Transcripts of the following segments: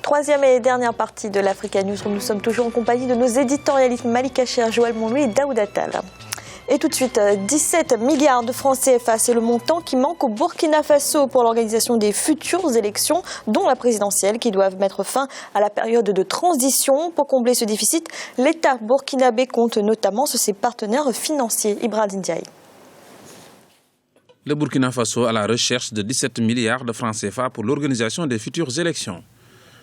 Troisième et dernière partie de l'Africa Newsroom. Nous sommes toujours en compagnie de nos éditorialistes Malika Cher, Joël Monlouis et Daoud Attal. Et tout de suite, 17 milliards de francs CFA, c'est le montant qui manque au Burkina Faso pour l'organisation des futures élections, dont la présidentielle, qui doivent mettre fin à la période de transition. Pour combler ce déficit, l'État burkinabé compte notamment sur ses partenaires financiers. Ibrahim Ndiaye. Le Burkina Faso à la recherche de 17 milliards de francs CFA pour l'organisation des futures élections.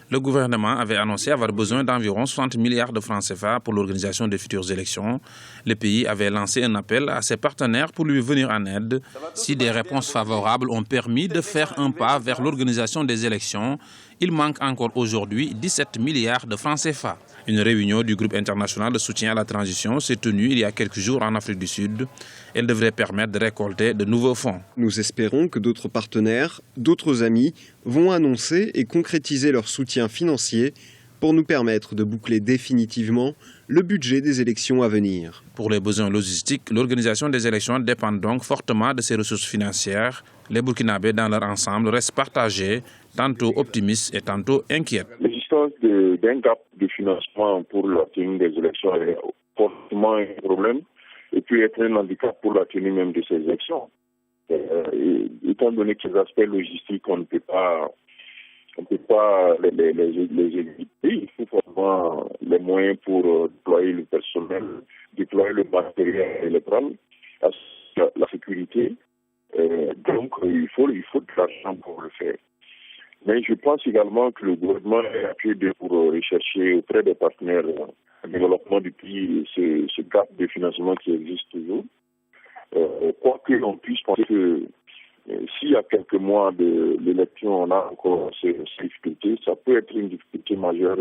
Le gouvernement avait annoncé avoir besoin d'environ 60 milliards de francs CFA pour l'organisation des futures élections. Le pays avait lancé un appel à ses partenaires pour lui venir en aide. Si des réponses favorables ont permis de faire un pas vers l'organisation des élections, il manque encore aujourd'hui 17 milliards de francs CFA. Une réunion du groupe international de soutien à la transition s'est tenue il y a quelques jours en Afrique du Sud. Elle devrait permettre de récolter de nouveaux fonds. Nous espérons que d'autres partenaires, d'autres amis, vont annoncer et concrétiser leur soutien financier pour nous permettre de boucler définitivement le budget des élections à venir. Pour les besoins logistiques, l'organisation des élections dépend donc fortement de ses ressources financières. Les Burkinabés dans leur ensemble restent partagés, tantôt optimistes et tantôt inquiets. L'existence d'un gap de financement pour la tenue des élections est forcément un problème et peut être un handicap pour la tenue même de ces élections. Étant donné que ces aspects logistiques, on ne peut pas les éviter. Il faut vraiment les moyens pour déployer le personnel, déployer le matériel électoral, la sécurité. Donc, il faut de l'argent pour le faire. Mais je pense également que le gouvernement est appuyé pour rechercher auprès des partenaires au développement du pays ce gap de financement qui existe toujours. Quoi que l'on puisse penser que s'il y a quelques mois de l'élection, on a encore ces difficultés, ça peut être une difficulté majeure.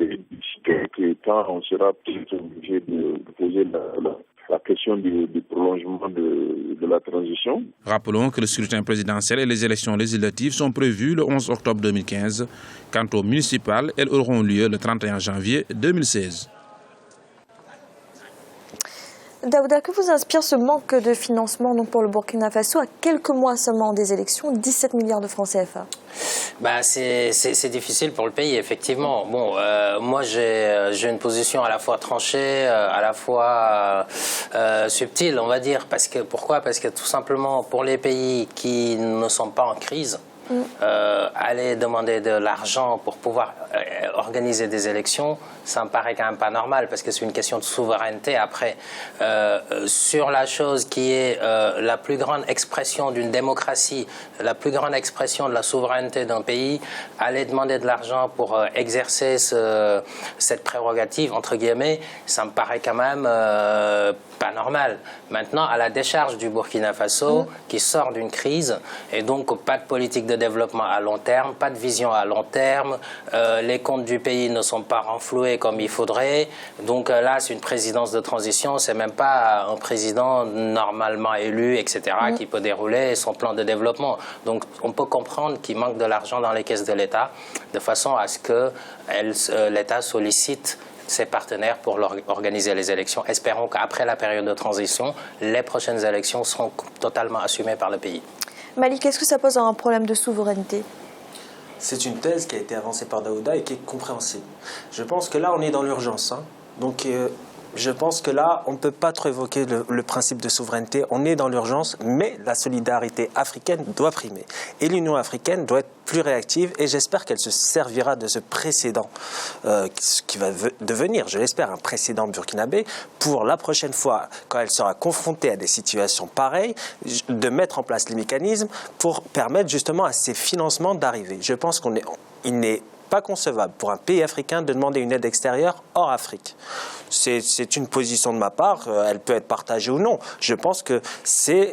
Et d'ici quelques temps, on sera peut-être obligé de poser la question du prolongement de la transition. Rappelons que le scrutin présidentiel et les élections législatives sont prévus le 11 octobre 2015. Quant aux municipales, elles auront lieu le 31 janvier 2016. Daouda, que vous inspire ce manque de financement pour le Burkina Faso à quelques mois seulement des élections, 17 milliards de francs CFA? C'est difficile pour le pays, effectivement. Bon, moi, j'ai une position à la fois tranchée, à la fois subtile, on va dire. Pourquoi ? Parce que tout simplement, pour les pays qui ne sont pas en crise, aller demander de l'argent pour pouvoir organiser des élections, ça me paraît quand même pas normal, parce que c'est une question de souveraineté après. Sur la chose qui est la plus grande expression d'une démocratie, la plus grande expression de la souveraineté d'un pays, aller demander de l'argent pour exercer cette prérogative, entre guillemets, ça me paraît quand même pas normal. Maintenant, à la décharge du Burkina Faso, qui sort d'une crise, et donc pas de politique de développement à long terme, pas de vision à long terme, les comptes du pays ne sont pas renfloués comme il faudrait, donc là c'est une présidence de transition, c'est même pas un président normalement élu, etc., qui peut dérouler son plan de développement. Donc on peut comprendre qu'il manque de l'argent dans les caisses de l'État, de façon à ce que l'État sollicite ses partenaires pour organiser les élections. Espérons qu'après la période de transition, les prochaines élections seront totalement assumées par le pays. Malik, est-ce que ça pose un problème de souveraineté ? C'est une thèse qui a été avancée par Daouda et qui est compréhensible. Je pense que là, on est dans l'urgence. Donc, je pense que là, on ne peut pas trop évoquer le principe de souveraineté. On est dans l'urgence, mais la solidarité africaine doit primer. Et l'Union africaine doit être plus réactive, et j'espère qu'elle se servira de ce précédent qui va devenir, je l'espère, un précédent burkinabé pour la prochaine fois, quand elle sera confrontée à des situations pareilles, de mettre en place les mécanismes pour permettre justement à ces financements d'arriver. Je pense qu'il n'est pas concevable pour un pays africain de demander une aide extérieure hors Afrique. C'est une position de ma part, elle peut être partagée ou non. Je pense que c'est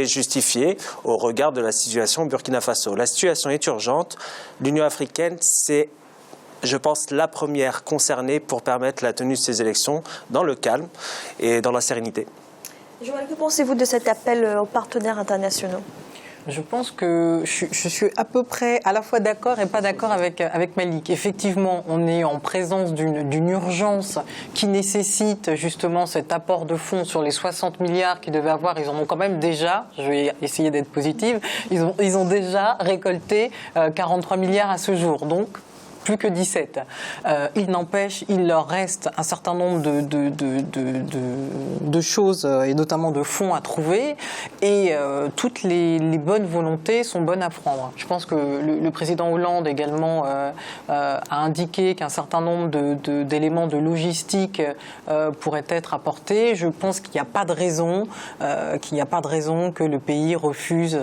justifié au regard de la situation au Burkina Faso. La situation est urgente. L'Union africaine, c'est, je pense, la première concernée pour permettre la tenue de ces élections dans le calme et dans la sérénité. Joël, que pensez-vous de cet appel aux partenaires internationaux ? Je pense que je suis à peu près à la fois d'accord et pas d'accord avec Malik. Effectivement, on est en présence d'une urgence qui nécessite justement cet apport de fonds sur les 60 milliards qu'ils devaient avoir. Ils en ont quand même déjà, je vais essayer d'être positive, ils ont déjà récolté 43 milliards à ce jour. Donc, plus que 17. Il n'empêche, il leur reste un certain nombre de choses, et notamment de fonds à trouver, et toutes les bonnes volontés sont bonnes à prendre. Je pense que le président Hollande également a indiqué qu'un certain nombre d'éléments de logistique pourraient être apportés. Je pense qu'il n'y a pas de raison, que le pays refuse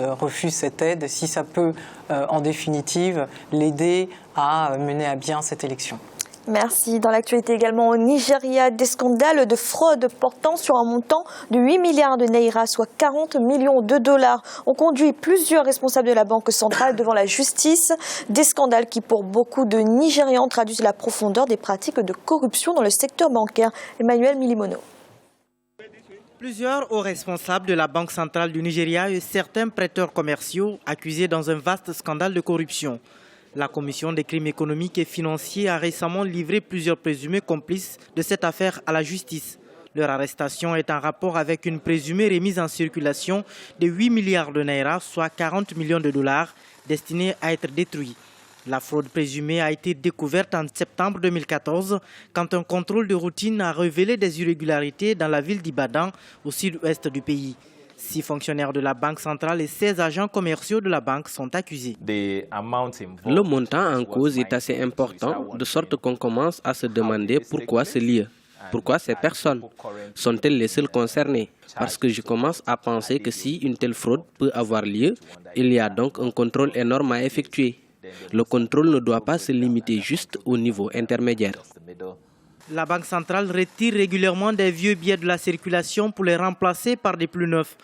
cette aide si ça peut, en définitive, l'aider à mener à bien cette élection. Merci. Dans l'actualité également au Nigeria, des scandales de fraude portant sur un montant de 8 milliards de naira, soit 40 millions de dollars, ont conduit plusieurs responsables de la Banque centrale devant la justice. Des scandales qui, pour beaucoup de Nigérians, traduisent la profondeur des pratiques de corruption dans le secteur bancaire. Emmanuel Milimono. Plusieurs hauts responsables de la Banque centrale du Nigeria et certains prêteurs commerciaux accusés dans un vaste scandale de corruption. La Commission des crimes économiques et financiers a récemment livré plusieurs présumés complices de cette affaire à la justice. Leur arrestation est en rapport avec une présumée remise en circulation de 8 milliards de naira, soit 40 millions de dollars, destinés à être détruits. La fraude présumée a été découverte en septembre 2014 quand un contrôle de routine a révélé des irrégularités dans la ville d'Ibadan, au sud-ouest du pays. 6 fonctionnaires de la Banque centrale et 16 agents commerciaux de la banque sont accusés. Le montant en cause est assez important, de sorte qu'on commence à se demander pourquoi ce lieu. Pourquoi ces personnes? Sont-elles les seules concernées? Parce que je commence à penser que si une telle fraude peut avoir lieu, il y a donc un contrôle énorme à effectuer. Le contrôle ne doit pas se limiter juste au niveau intermédiaire. La Banque centrale retire régulièrement des vieux billets de la circulation pour les remplacer par des plus neufs.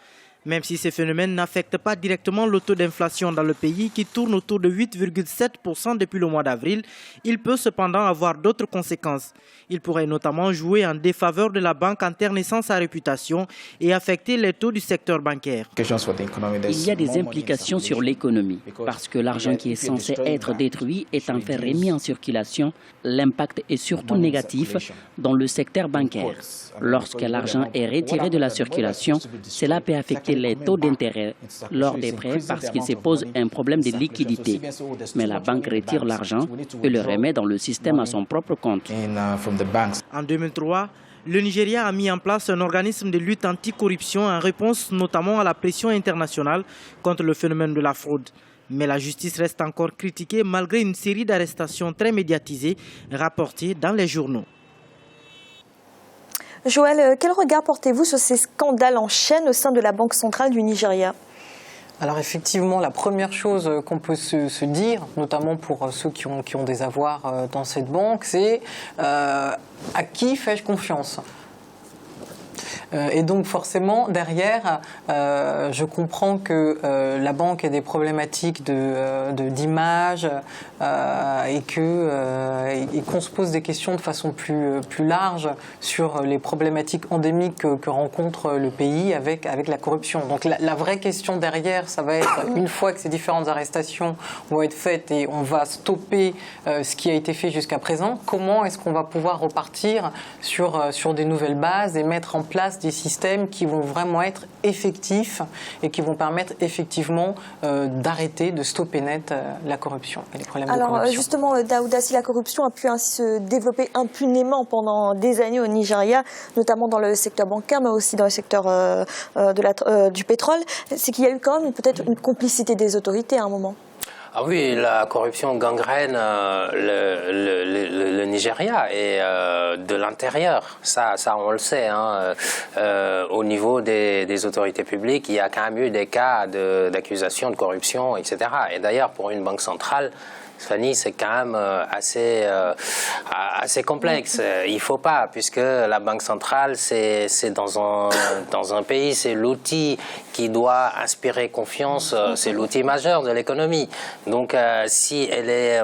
Même si ces phénomènes n'affectent pas directement le taux d'inflation dans le pays qui tourne autour de 8,7% depuis le mois d'avril, il peut cependant avoir d'autres conséquences. Il pourrait notamment jouer en défaveur de la banque en ternissant sa réputation et affecter les taux du secteur bancaire. Il y a des implications sur l'économie, parce que l'argent qui est censé être détruit est en fait remis en circulation. L'impact est surtout négatif dans le secteur bancaire. Lorsque l'argent est retiré de la circulation, cela peut affecter les taux d'intérêt lors des prêts parce qu'il se pose un problème de liquidité. Mais la banque retire l'argent et le remet dans le système à son propre compte. En 2003, le Nigeria a mis en place un organisme de lutte anticorruption en réponse notamment à la pression internationale contre le phénomène de la fraude. Mais la justice reste encore critiquée malgré une série d'arrestations très médiatisées rapportées dans les journaux. Joël, quel regard portez-vous sur ces scandales en chaîne au sein de la Banque centrale du Nigeria ? Alors effectivement, la première chose qu'on peut se dire, notamment pour ceux qui ont des avoirs dans cette banque, c'est à qui fais-je confiance ? Et donc forcément, derrière, je comprends que la banque ait des problématiques d'image et qu'on se pose des questions de façon plus large sur les problématiques endémiques que rencontre le pays avec la corruption. Donc la vraie question derrière, ça va être, une fois que ces différentes arrestations vont être faites et on va stopper ce qui a été fait jusqu'à présent, comment est-ce qu'on va pouvoir repartir sur des nouvelles bases et mettre en place des systèmes qui vont vraiment être effectifs et qui vont permettre effectivement d'arrêter, de stopper net la corruption et les problèmes de corruption. Alors justement, Daouda, si la corruption a pu ainsi se développer impunément pendant des années au Nigeria, notamment dans le secteur bancaire, mais aussi dans le secteur du pétrole, c'est qu'il y a eu quand même peut-être une complicité des autorités à un moment. Ah oui, la corruption gangrène le Nigeria et de l'intérieur. Ça on le sait. Au niveau des autorités publiques, il y a quand même eu des cas d'accusation de corruption, etc. Et d'ailleurs, pour une banque centrale, Fanny, c'est quand même assez complexe. Il ne faut pas, puisque la Banque centrale, c'est dans un pays, c'est l'outil qui doit inspirer confiance, c'est l'outil majeur de l'économie. Donc, si elle est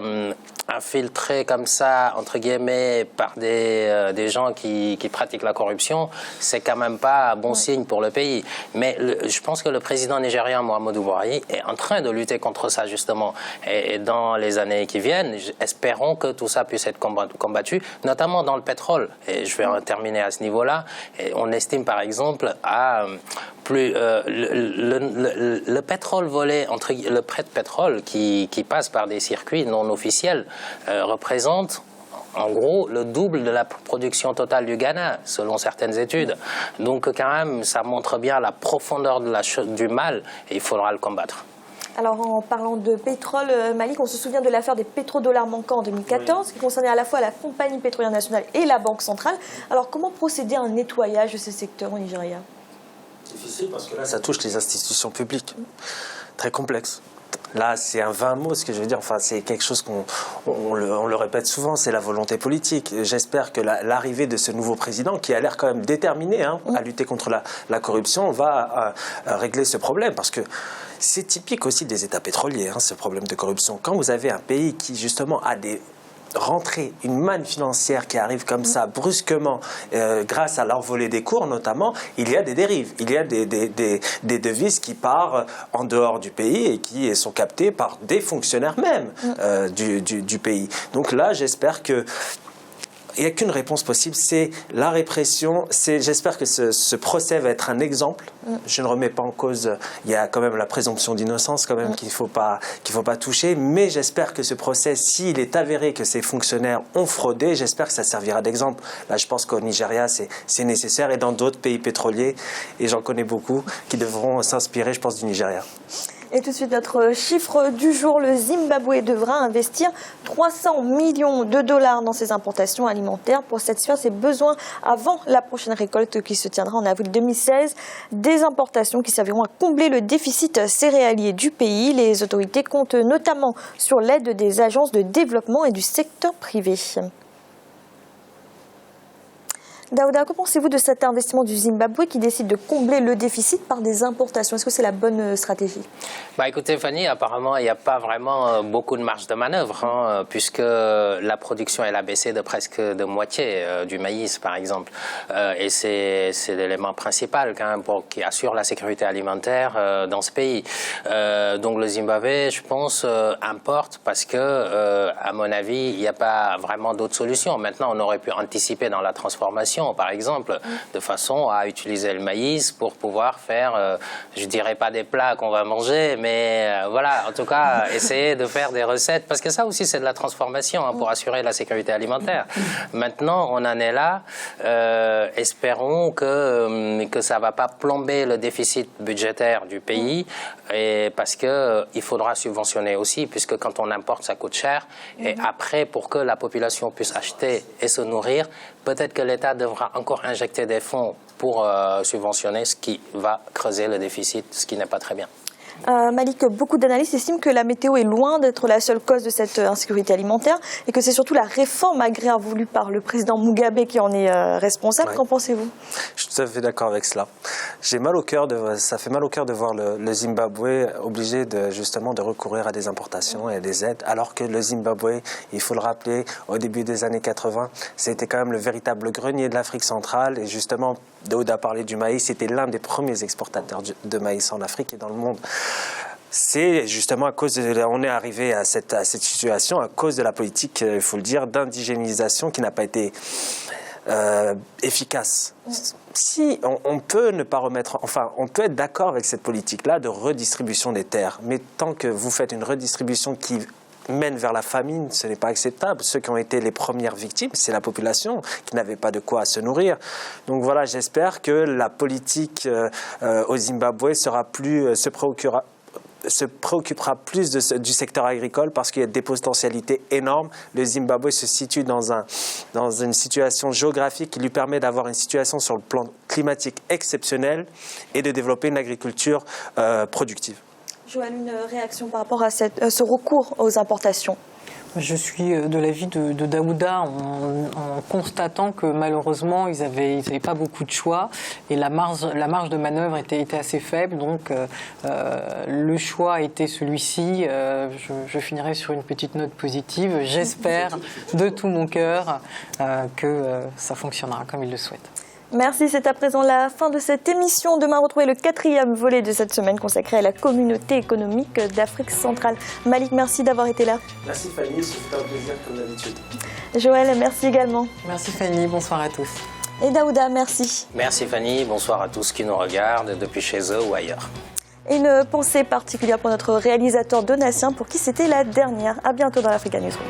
infiltrée comme ça, entre guillemets, par des gens qui pratiquent la corruption, c'est quand même pas un bon signe pour le pays. Mais je pense que le président nigérian, Muhammadu Buhari, est en train de lutter contre ça, justement. Et dans les années qui viennent, espérons que tout ça puisse être combattu, notamment dans le pétrole. Et je vais en terminer à ce niveau-là. Et on estime, par exemple, le pétrole volé, le prêt de pétrole qui passe par des circuits non officiels représente en gros le double de la production totale du Ghana, selon certaines études. Donc quand même, ça montre bien la profondeur du mal et il faudra le combattre. Alors en parlant de pétrole, Malik, on se souvient de l'affaire des pétrodollars manquants en 2014, qui concernait à la fois la compagnie pétrolière nationale et la Banque centrale. Alors comment procéder à un nettoyage de ces secteurs au Nigeria? Difficile parce que là, ça touche les institutions publiques. Très complexe. Là, c'est un vain mot, ce que je veux dire. Enfin, c'est quelque chose on le répète souvent, c'est la volonté politique. J'espère que l'arrivée de ce nouveau président, qui a l'air quand même déterminé à lutter contre la corruption, va régler ce problème. Parce que c'est typique aussi des États pétroliers, ce problème de corruption. Quand vous avez un pays qui, justement, a des rentrée, une manne financière qui arrive comme ça brusquement grâce à l'envolée des cours notamment, il y a des dérives, il y a des devises qui partent en dehors du pays et qui sont captées par des fonctionnaires même du pays. Donc là, j'espère que il n'y a qu'une réponse possible, c'est la répression. J'espère que ce procès va être un exemple. Je ne remets pas en cause, il y a quand même la présomption d'innocence quand même qu'il ne faut pas toucher. Mais j'espère que ce procès, s'il est avéré que ces fonctionnaires ont fraudé, j'espère que ça servira d'exemple. Là, je pense qu'au Nigeria, c'est nécessaire et dans d'autres pays pétroliers, et j'en connais beaucoup, qui devront s'inspirer, je pense, du Nigeria. Et tout de suite, notre chiffre du jour, le Zimbabwe devra investir 300 millions de dollars dans ses importations alimentaires pour satisfaire ses besoins avant la prochaine récolte qui se tiendra en avril 2016. Des importations qui serviront à combler le déficit céréalier du pays. Les autorités comptent notamment sur l'aide des agences de développement et du secteur privé. Daouda, que pensez-vous de cet investissement du Zimbabwe qui décide de combler le déficit par des importations? Est-ce que c'est la bonne stratégie? Écoutez Fanny, apparemment il n'y a pas vraiment beaucoup de marge de manœuvre, puisque la production elle a baissé de presque de moitié du maïs par exemple. Et c'est l'élément principal quand même qui assure la sécurité alimentaire dans ce pays. Donc le Zimbabwe, je pense, importe parce que, à mon avis, il n'y a pas vraiment d'autre solution. Maintenant, on aurait pu anticiper dans la transformation, par exemple, de façon à utiliser le maïs pour pouvoir faire, je dirais pas des plats qu'on va manger, mais voilà, en tout cas, essayer de faire des recettes, parce que ça aussi c'est de la transformation pour assurer la sécurité alimentaire. Maintenant, on en est là, espérons que ça va pas plomber le déficit budgétaire du pays, et parce que il faudra subventionner aussi, puisque quand on importe, ça coûte cher, et après, pour que la population puisse acheter et se nourrir, peut-être que l'État devra encore injecter des fonds pour subventionner, ce qui va creuser le déficit, ce qui n'est pas très bien. Malik, beaucoup d'analystes estiment que la météo est loin d'être la seule cause de cette insécurité alimentaire et que c'est surtout la réforme agraire voulue par le président Mugabe qui en est responsable. Qu'en pensez-vous? Je suis tout à fait d'accord avec cela. J'ai mal au cœur ça fait mal au cœur de voir le Zimbabwe obligé justement de recourir à des importations et des aides, alors que le Zimbabwe, il faut le rappeler, au début des années 80, c'était quand même le véritable grenier de l'Afrique centrale, et justement, Daouda a parlé du maïs, c'était l'un des premiers exportateurs de maïs en Afrique et dans le monde. C'est justement à cause on est arrivé à cette situation à cause de la politique, il faut le dire, d'indigénisation qui n'a pas été efficace. Si on peut ne pas remettre, enfin, on peut être d'accord avec cette politique-là de redistribution des terres, mais tant que vous faites une redistribution qui mène vers la famine, ce n'est pas acceptable. Ceux qui ont été les premières victimes, c'est la population qui n'avait pas de quoi se nourrir. Donc voilà, j'espère que la politique au Zimbabwe se préoccupera plus du secteur agricole, parce qu'il y a des potentialités énormes. Le Zimbabwe se situe dans une situation géographique qui lui permet d'avoir une situation sur le plan climatique exceptionnelle et de développer une agriculture productive. Joël, une réaction par rapport à ce recours aux importations? Je suis de l'avis de Daouda en constatant que malheureusement ils avaient pas beaucoup de choix et la marge de manœuvre était assez faible, donc le choix a été celui-ci. Je finirai sur une petite note positive. J'espère de tout mon cœur que ça fonctionnera comme ils le souhaitent. Merci, c'est à présent la fin de cette émission. Demain, retrouvez le 4e volet de cette semaine consacré à la communauté économique d'Afrique centrale. Malik, merci d'avoir été là. Merci Fanny, c'est un plaisir comme d'habitude. Joël, merci également. Merci Fanny, bonsoir à tous. Et Daouda, merci. Merci Fanny, bonsoir à tous qui nous regardent depuis chez eux ou ailleurs. Et une pensée particulière pour notre réalisateur Donatien, pour qui c'était la dernière. À bientôt dans l'Africa Newsroom.